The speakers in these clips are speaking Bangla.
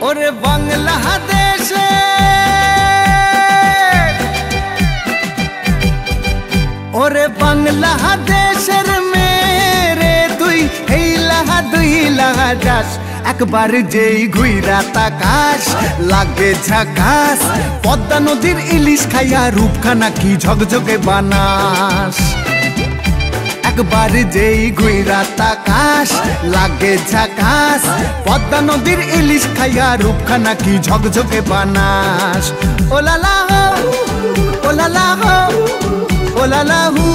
ওরে বাংলাদেশে ওরে বাংলাদেশের মেরে তুই হেইলা দুই লাগা যাস একবার যেই ঘুইরা তাকাস লাগে ঝাকাস পদ্মা নদীর ইলিশ খাইয়া রূপখানা কি ঝকঝকে বানাস একবার যেই ঘুইরা তাকাস লাগে ঝাকাস পদ্মা নদীর ইলিশ খাইয়া রূপখানা কি ঝকঝকে বানাস ওলালা হো ওলালা হো ওলালা হু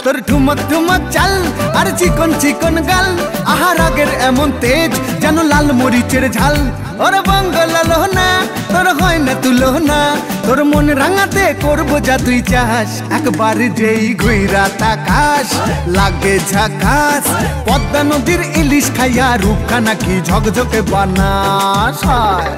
তোর ঠুমক ঠুমক চাল আর চিকন চিকন গাল আহার আগের এমন তেজ যেন লাল মরিচের ঝাল ওর বঙ্গলালো না তোর হয় না তুলো না তোর মন রাঙাতে করবো যা তুই চাস একবার যেই ঘুইরা তাকাস লাগে ঝাকাস পদ্মা নদীর ইলিশ খাইয়া রূপখানা কি ঝকঝকে বানাস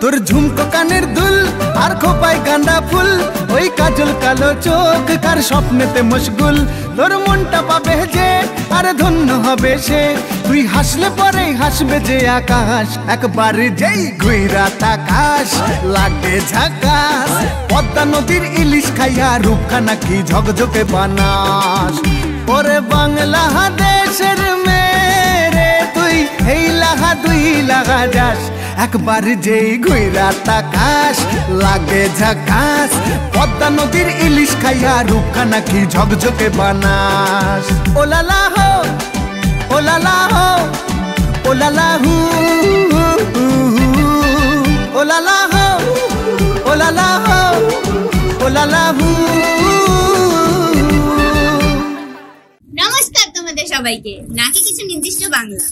তোর ঝুমকো কানের দুল আর খোপায় গাঁদা ফুল ওই কাজল কালো চোখ কার স্বপ্নেতে মশগুল তোর মনটা পাবে যে আর ধন্য হবে সে তুই হাসলে পরে হাসবে যে আকাশ একবার যেই ঘুইরা তাকাস লাগে ঝাকাস পদ্মা নদীর ইলিশ খাইয়া রূপখানা কি ঝকঝকে বানাস ওরে বাংলাদেশের মেরে তুই এই লাগা দুই লাগা যাস একবার যেই ঘুইরা তাকাস লাগে ঝাকাস পদ্মা নদীর ইলিশ খাইয়া রূপখানা কি ঝকঝকে বানাস ওলালা হো ওলালা হো ওলালা হু ওলালা হো ওলালা হো ওলালা হু। নমস্কার তোমাদের সবাইকে। নাকি কিছু নির্দিষ্ট বাংলা।